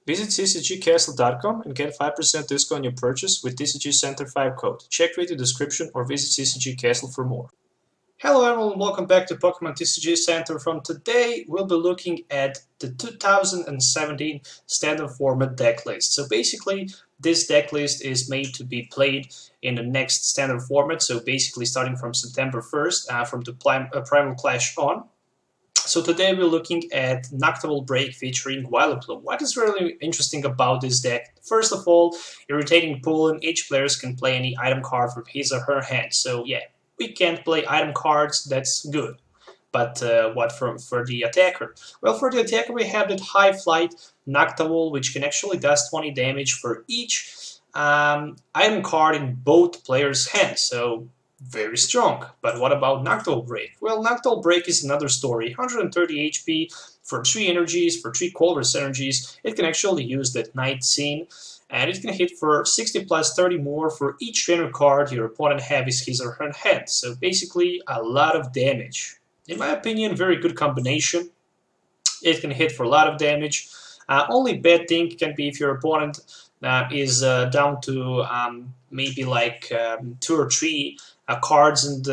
Visit CCGCastle.com and get 5% discount on your purchase with TCG Center 5 code. Check video description or visit CCG Castle for more. Hello everyone, welcome back to Pokemon TCG Center. From today, we'll be looking at the 2017 standard format deck list. So basically, this deck list is made to be played in the next standard format. So basically, starting from September 1st, from the Primal Clash on. So today we're looking at Noctowl Break featuring Vileplume. What is really interesting about this deck? First of all, irritating pooling. Each player can play any item card from his or her hand. So yeah, we can't play item cards, that's good. But what for the attacker? Well, for the attacker we have that high flight Noctowl, which can actually does 20 damage for each item card in both players' hands. So very strong. But what about Noctowl Break? Well, Noctowl Break is another story. 130 HP for 3 energies, for 3 colorless energies. It can actually use that Night Scene, and it can hit for 60 plus 30 more for each trainer card your opponent has his or her hand. So basically, a lot of damage. In my opinion, very good combination. It can hit for a lot of damage. Only bad thing can be if your opponent is down to maybe like 2 or 3 cards and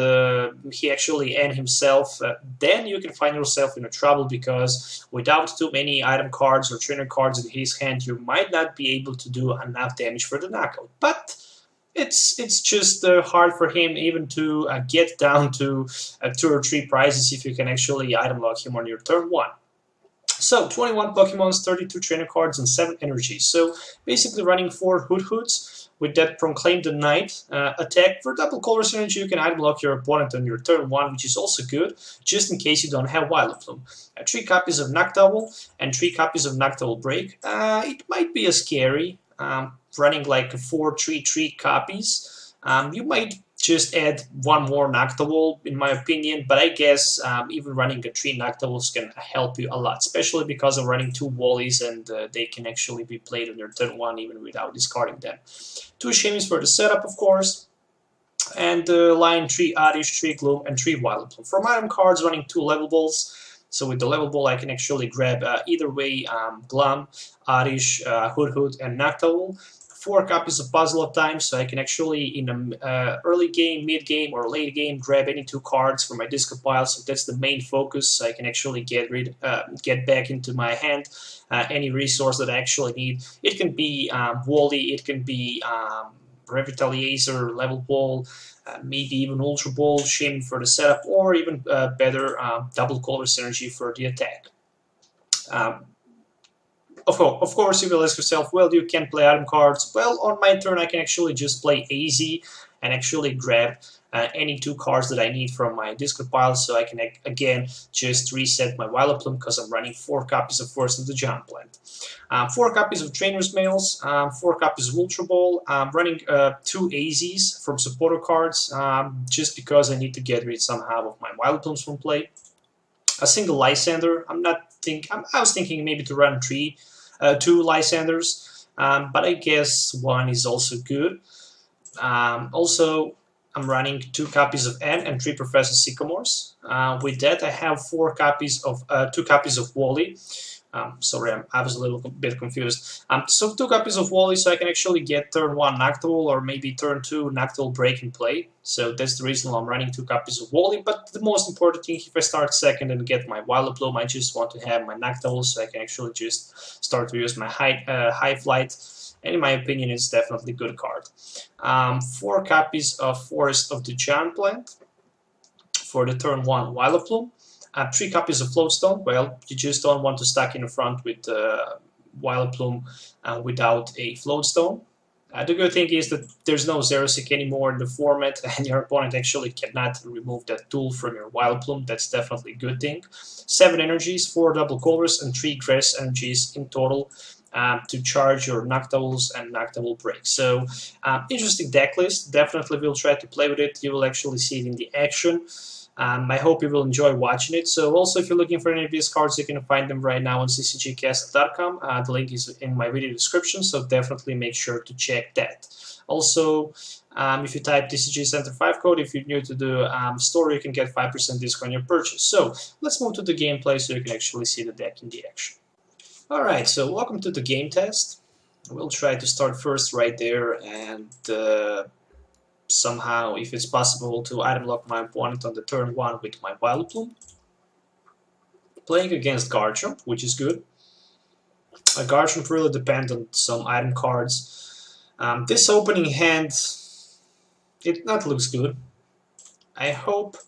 he actually end himself, then you can find yourself in a trouble, because without too many item cards or trainer cards in his hand, you might not be able to do enough damage for the knockout. But it's just hard for him even to get down to 2 or 3 prizes if you can actually item lock him on your turn 1. So 21 Pokemons, 32 trainer cards, and 7 energies. So basically running 4 Hoots. With that Proclaim the Night attack. For double colorless energy, you can item lock your opponent on your turn 1, which is also good, just in case you don't have Vileplume. 3 copies of Noctowl and 3 copies of Noctowl Break. It might be a scary, running like 4-3-3 copies. You might just add 1 more Noctowl, in my opinion, but I guess even running 3 Noctowls can help you a lot, especially because I'm running 2 Wallies and they can actually be played on your turn 1 even without discarding them. 2 Shimmies for the setup, of course, and line 3 Oddish, 3 Gloom, and 3 Vileplume. From item cards, running 2 level balls. So with the level ball, I can actually grab either way Glum, Oddish, Hoot, and Noctowl. 4 copies of Puzzle of Time, so I can actually, in an early game, mid game, or late game, grab any 2 cards from my discard pile. So that's the main focus. So I can actually get back into my hand any resource that I actually need. It can be Wally, it can be Revitalizer, Level Ball, maybe even Ultra Ball, Shim for the setup, or even better, double colorless energy for the attack. Of course, you will ask yourself, well, you can play item cards. Well, on my turn, I can actually just play AZ and actually grab any 2 cards that I need from my discard pile, so I can, again, just reset my Vileplume, because I'm running 4 copies of Force of the Giant Plant. 4 copies of Trainer's Mails, 4 copies of Ultra Ball. I'm running 2 AZs from supporter cards, just because I need to get rid somehow of my Vileplumes from play. A single Lysander. I was thinking maybe to run 2 Lysanders, but I guess 1 is also good. Also, I'm running 2 copies of N and 3 Professor Sycamores. With that, I have 2 copies of Wally. Sorry, I was a little bit confused. So 2 copies of Wally, so I can actually get turn 1 Noctowl or maybe turn 2 Noctowl Break in play. So that's the reason I'm running 2 copies of Wally. But the most important thing, if I start second and get my Vileplume, I just want to have my Noctowl, so I can actually just start to use my high flight. And in my opinion, it's definitely a good card. 4 copies of Forest of the Giant Plant for the turn 1 Vileplume. 3 copies of Floatstone. Well, you just don't want to stack in the front with Vileplume without a Floatstone. The good thing is that there's no Xerosic anymore in the format, and your opponent actually cannot remove that tool from your Vileplume. That's definitely a good thing. 7 energies, 4 double colors, and 3 grass energies in total to charge your Noctowls and Noctowl Break. So, interesting deck list. Definitely will try to play with it. You will actually see it in the action. I hope you will enjoy watching it. So also, if you're looking for any of these cards, you can find them right now on CCGCastle.com. The link is in my video description, so definitely make sure to check that. Also, if you type TCG Center 5 code, if you're new to the store, you can get 5% discount on your purchase. So let's move to the gameplay so you can actually see the deck in the action. Alright, so welcome to the game test. We'll try to start first right there and somehow, if it's possible, to item lock my opponent on the turn 1 with my Vileplume. Playing against Garchomp, which is good. Garchomp really depends on some item cards. This opening hand, it not looks good. I hope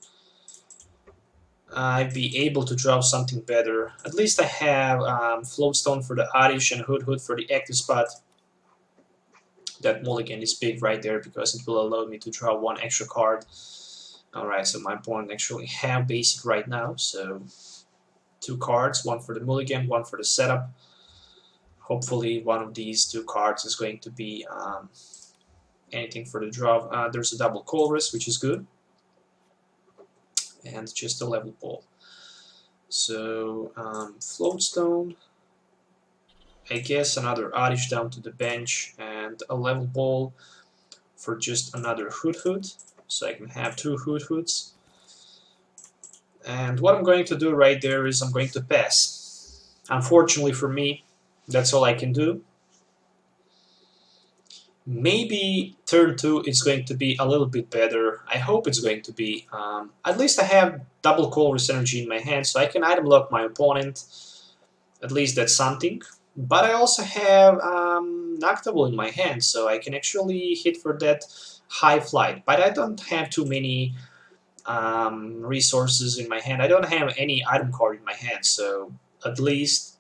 I'd be able to draw something better. At least I have Floatstone for the Oddish and Hood for the active spot. That mulligan is big right there because it will allow me to draw one extra card. Alright, so my opponent actually have basic right now, so 2 cards, one for the mulligan, one for the setup. Hopefully one of these 2 cards is going to be anything for the draw. There's a double Colress, which is good. And just a level ball. So, Floatstone. I guess another Oddish down to the bench and a level ball for just another Hood. So I can have 2 Hoods. And what I'm going to do right there is I'm going to pass. Unfortunately for me, that's all I can do. Maybe turn 2 is going to be a little bit better. I hope it's going to be. At least I have double Colress energy in my hand, so I can item lock my opponent. At least that's something. But I also have Noctowl in my hand, so I can actually hit for that high flight. But I don't have too many resources in my hand. I don't have any item card in my hand, so at least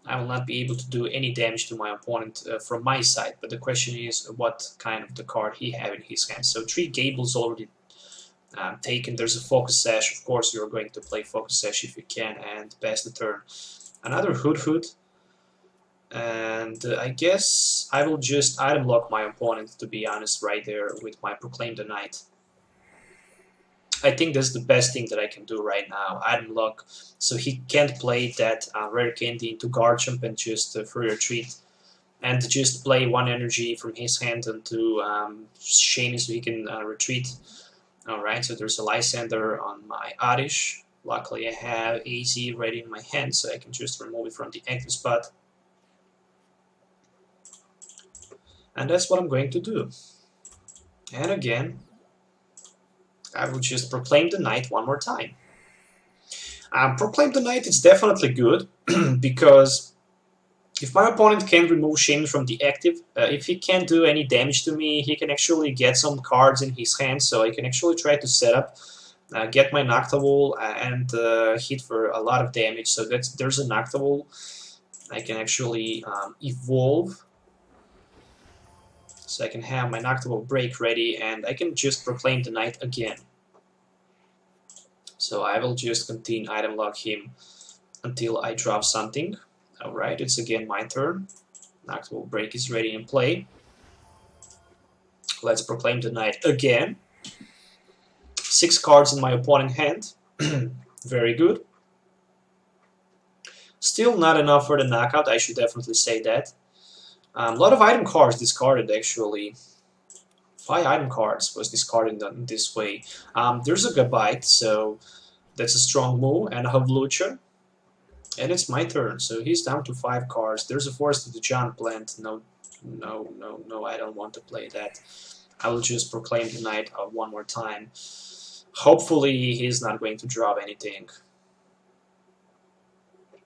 I will not be able to do any damage to my opponent from my side. But the question is what kind of the card he have in his hand. So 3 Gables already taken. There's a Focus Sash. Of course, you're going to play Focus Sash if you can and pass the turn. Another Hood. And I guess I will just item lock my opponent, to be honest, right there with my Proclaim the Night. I think that's the best thing that I can do right now. Item lock, so he can't play that Rare Candy into Garchomp and just free retreat. And just play 1 energy from his hand into Shaymin so he can retreat. Alright, so there's a Lysander on my Oddish. Luckily I have AZ ready in my hand, so I can just remove it from the active spot. And that's what I'm going to do. And again, I will just Proclaim the Night one more time. Proclaim the Night is definitely good, because if my opponent can remove Shaymin from the active, if he can't do any damage to me, he can actually get some cards in his hand, so I can actually try to set up, get my Noctowl, and hit for a lot of damage. So there's a Noctowl. I can actually evolve. So I can have my Noctowl break ready, and I can just Proclaim the Night again. So I will just continue item lock him until I drop something. Alright, it's again my turn. Noctowl break is ready in play. Let's Proclaim the Night again. 6 cards in my opponent's hand. Very good. Still not enough for the knockout, I should definitely say that. A lot of item cards discarded, actually. 5 item cards was discarded in this way. There's a Gabite, so that's a strong move, and a Havlucha. And it's my turn, so he's down to 5 cards. There's a Forest of the Giant Plant. No, I don't want to play that. I will just Proclaim the Night one more time. Hopefully he's not going to drop anything.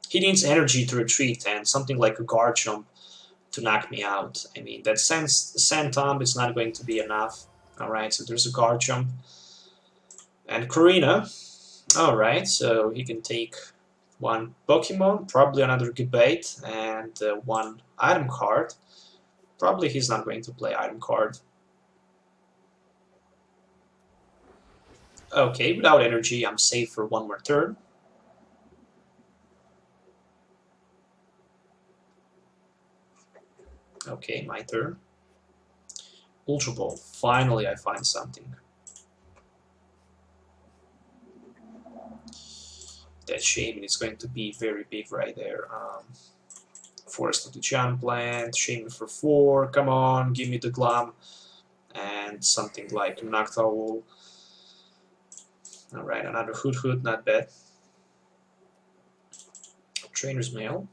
He needs energy to retreat, and something like a Garchomp to knock me out. I mean, that Sand Tomb is not going to be enough. Alright, so there's a Garchomp. And Korrina. Alright, so he can take 1 Pokemon, probably another Gabite, and 1 item card. Probably he's not going to play item card. Okay, without energy, I'm safe for 1 more turn. Okay, my turn. Ultra Ball. Finally, I find something. That Shaymin is going to be very big right there. Forest of the Giant Plant, Shaymin for 4. Come on, give me the Glum. And something like Noctowl. Alright, another Hood, not bad. Trainer's Mail.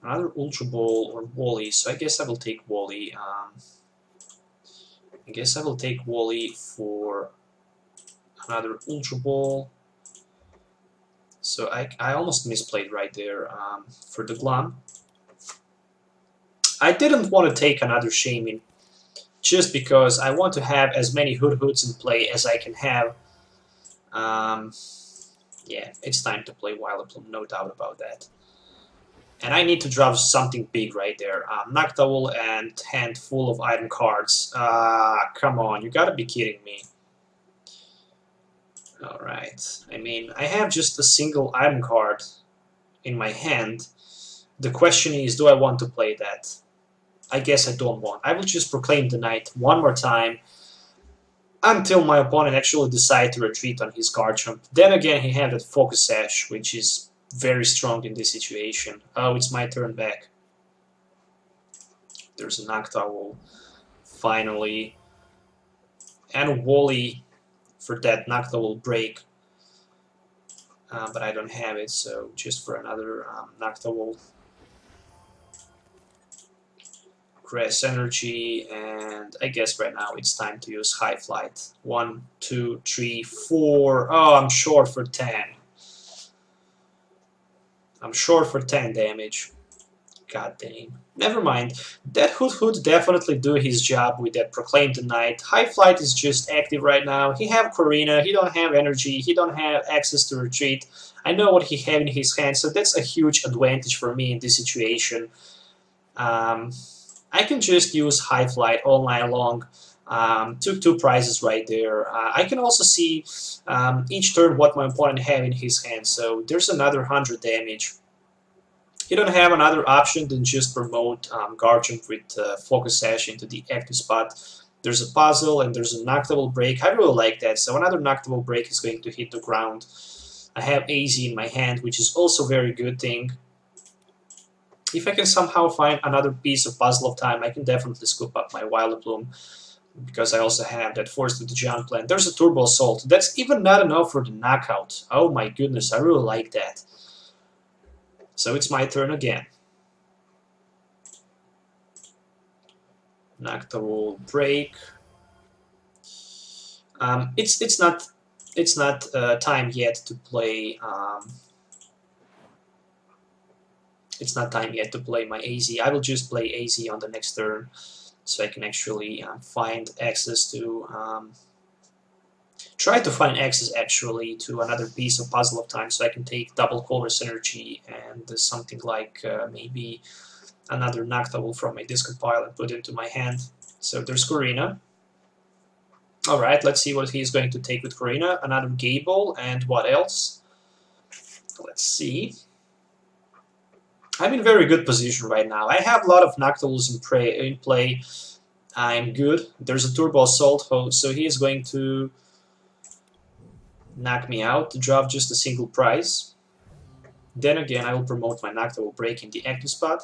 Another Ultra Ball or Wally, so I guess I will take Wally. I guess I will take Wally for another Ultra Ball. So I almost misplayed right there for the Glum. I didn't want to take another Shaman just because I want to have as many Hoods in play as I can have. Yeah, it's time to play Vileplume, no doubt about that. And I need to drop something big right there. Noctowl and hand full of item cards. Come on, you gotta be kidding me. Alright, I mean, I have just a single item card in my hand. The question is, do I want to play that? I guess I don't want. I will just Proclaim the Night one more time until my opponent actually decides to retreat on his card jump. Then again, he had that Focus Sash, which is very strong in this situation. Oh, it's my turn back. There's a Noctowl, finally. And a Wally for that Noctowl break. But I don't have it, so just for another Noctowl. Grass Energy, and I guess right now it's time to use High Flight. 1, 2, 3, 4. Oh, I'm short for 10. I'm short for 10 damage. God dang. Never mind. That Hood definitely do his job with that Proclaim the Night. High Flight is just active right now. He have Corina, he don't have energy, he don't have access to retreat. I know what he have in his hand, so that's a huge advantage for me in this situation. I can just use High Flight all night long. Took 2 prizes right there. I can also see each turn what my opponent have in his hand, so there's another 100 damage. You don't have another option than just promote Guard Jump with Focus Sash into the active spot. There's a puzzle and there's a Noctowl break. I really like that, so another Noctowl break is going to hit the ground. I have AZ in my hand, which is also a very good thing. If I can somehow find another piece of Puzzle of Time, I can definitely scoop up my Vileplume, because I also have that Force to the Giant Plant. There's a Turbo Assault. That's even not enough for the knockout. Oh my goodness, I really like that. So it's my turn again. Noctowl break. It's not time yet to play. It's not time yet to play my AZ. I will just play AZ on the next turn, so I can actually find access to try to find access actually to another piece of Puzzle of Time, so I can take double Colorless Energy and something like maybe another Noctowl from my discard pile and put it into my hand. So there's Corina. Alright, let's see what he's going to take with Corina. Another Gable, and what else? Let's see. I'm in very good position right now. I have a lot of Noctowls in play. I'm good. There's a Turbo Assault, so he is going to knock me out to drop just a single prize. Then again, I will promote my Noctowl break in the active spot.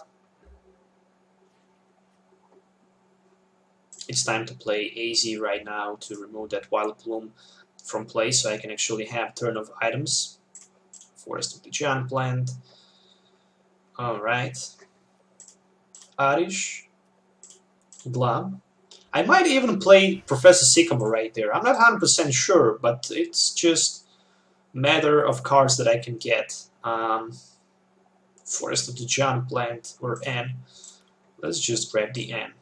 It's time to play AZ right now to remove that Vileplume from play, so I can actually have turn of items. Forest of the Giant Plant. Alright. Arish. Glum. I might even play Professor Sycamore right there. I'm not 100% sure, but it's just a matter of cards that I can get. Forest of the Giant Plant or N. Let's just grab the N.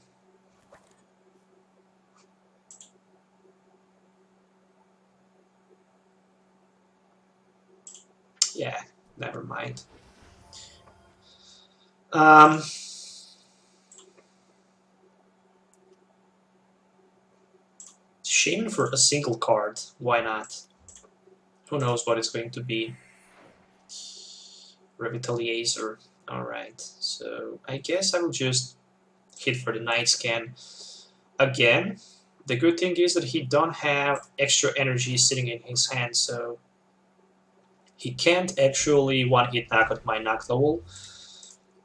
Yeah, never mind. Shame for a single card. Why not? Who knows what it's going to be. Revitaliator. Alright, so I guess I will just hit for the Night Scan again. The good thing is that he don't have extra energy sitting in his hand, so he can't actually one-hit knock out my Noctowl.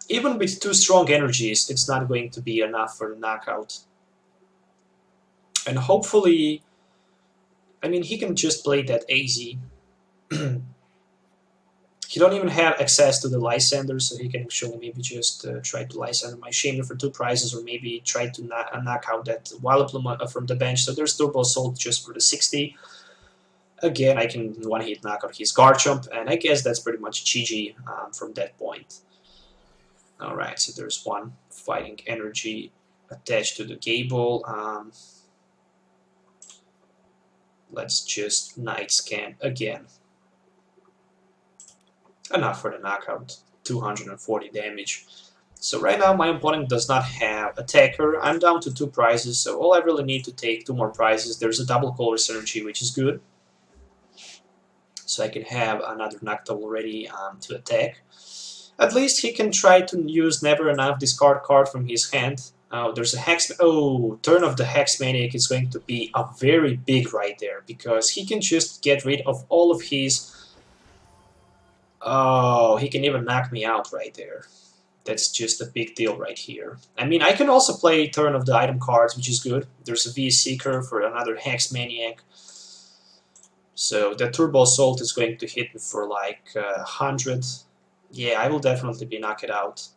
Even with 2 strong energies, it's not going to be enough for the knockout. And hopefully, I mean, he can just play that AZ. He don't even have access to the Lysander, so he can actually maybe just try to Lysander my Shaman for 2 prizes, or maybe try to knock out that Vileplume from the bench. So there's Turbo Assault just for the 60. Again, I can one-hit knock out his Garchomp, and I guess that's pretty much GG from that point. Alright, so there's one Fighting Energy attached to the Gable. Let's just Night Scan again. Enough for the knockout, 240 damage. So right now my opponent does not have Attacker. I'm down to 2 prizes, so all I really need to take 2 more prizes. There's a double Color Synergy, which is good. So I can have another Noctowl ready to attack. At least he can try to use Never Enough discard card from his hand. There's a Hex. Oh, turn of the Hex Maniac is going to be a very big right there, because he can just get rid of all of his. Oh, he can even knock me out right there. That's just a big deal right here. I mean, I can also play turn of the item cards, which is good. There's a V Seeker for another Hex Maniac. So the Turbo Assault is going to hit me for like 100. Yeah, I will definitely be knocked out.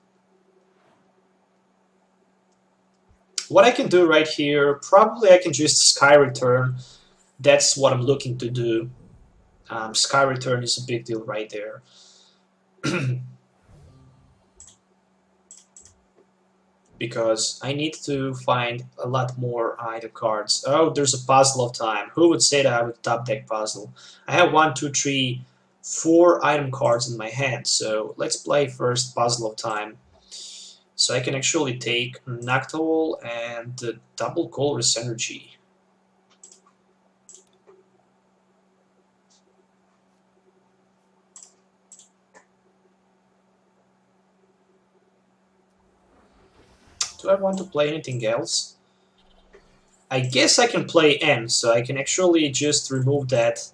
What I can do right here, probably I can just Sky Return. That's what I'm looking to do. Sky Return is a big deal right there. Because I need to find a lot more item cards. Oh, there's a Puzzle of Time. Who would say that I would top deck Puzzle? I have 1, 2, 3, 4 item cards in my hand. So let's play first Puzzle of Time. So I can actually take Noctowl and the double Colorless Energy. Do I want to play anything else? I guess I can play N, so I can actually just remove that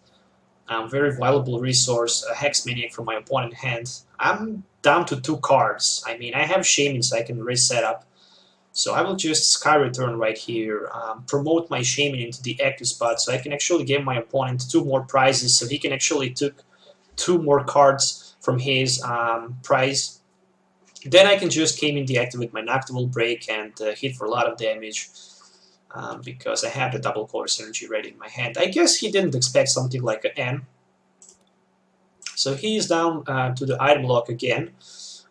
very valuable resource, a Hex Maniac from my opponent's hand. I'm down to 2 cards. I mean, I have Shaman, so I can reset up. So I will just Sky Return right here, promote my Shaman into the active spot, so I can actually give my opponent 2 more prizes, so he can actually take 2 more cards from his prize. Then I can just came in deactivate my Noctowl Break and hit for a lot of damage because I have the double Color Synergy ready in my hand. I guess he didn't expect something like an N. So he is down to the item lock again,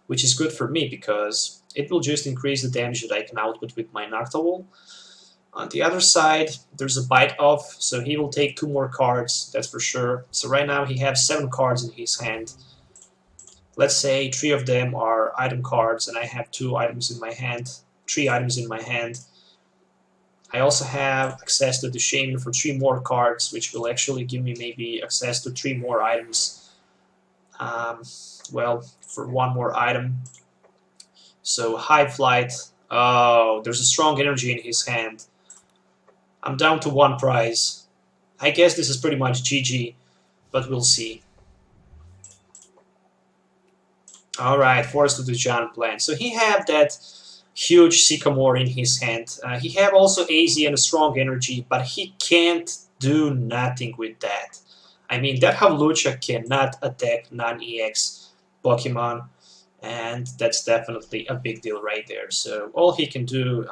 which is good for me because it will just increase the damage that I can output with my Noctowl. On the other side, there's a Bite Off, so he will take 2 more cards, that's for sure. So right now he has 7 cards in his hand. Let's say 3 of them are item cards and I have 2 items in my hand, 3 items in my hand. I also have access to the Shaman for 3 more cards, which will actually give me maybe access to 3 more items. Well, for 1 more item. So High Flight. Oh, there's a strong energy in his hand. I'm down to 1 prize. I guess this is pretty much GG, but we'll see. Alright, Forest of the Giant Plant. So he had that huge Sycamore in his hand. He have also AZ and a strong energy, but he can't do nothing with that. I mean, that Hawlucha cannot attack non-EX Pokemon, and that's definitely a big deal right there. So all he can do,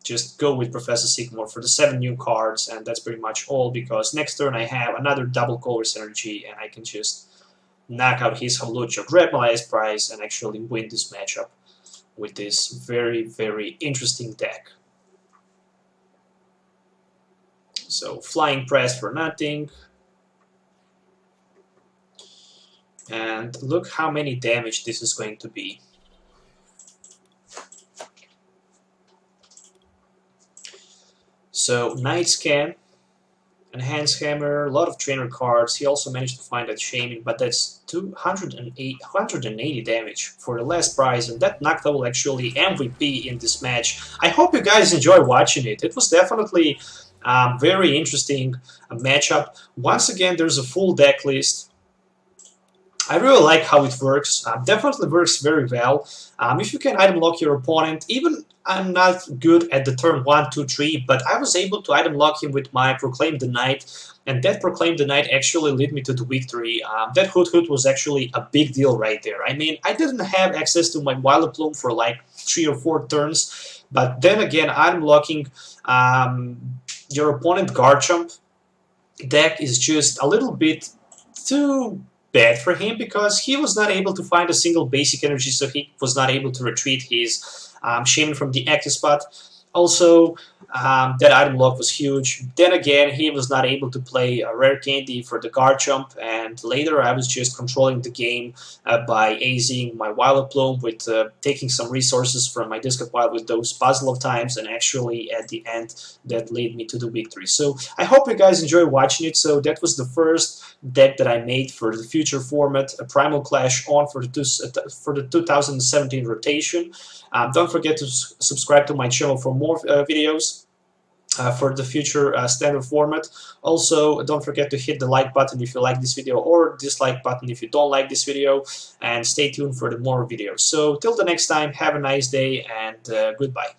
just go with Professor Sycamore for the 7 new cards, and that's pretty much all, because next turn I have another double Colorless Energy, and I can just knock out his Hawlucha, grab my last prize, and actually win this matchup with this very, very interesting deck. So, Flying Press for nothing. And look how many damage this is going to be. So, Night Scan, Enhanced Hammer, a lot of trainer cards. He also managed to find that Shaman, but that's 180 damage for the last prize, and that Noctowl actually MVP in this match. I hope you guys enjoy watching it. It was definitely very interesting matchup. Once again, there's a full deck list. I really like how it works. Definitely works very well. If you can item lock your opponent, even I'm not good at the turn 1, 2, 3, but I was able to item lock him with my Proclaim the Night, and that Proclaim the Night actually led me to the victory. That Hoot was actually a big deal right there. I mean, I didn't have access to my Vileplume for like 3 or 4 turns, but then again, item locking your opponent Garchomp deck is just a little bit too bad for him because he was not able to find a single basic energy, so he was not able to retreat his Shaman from the active spot. Also, that item lock was huge. Then again, he was not able to play a rare candy for the Garchomp, and later I was just controlling the game by azing my Vileplume with taking some resources from my discard pile with those puzzle of times, and actually at the end that led me to the victory. So I hope you guys enjoy watching it. So that was the first deck that I made for the future format, a Primal Clash on for the 2017 rotation. Don't forget to subscribe to my channel for more videos for the future standard format. Also, don't forget to hit the like button if you like this video, or dislike button if you don't like this video, and stay tuned for the more videos. So till the next time, have a nice day, and goodbye.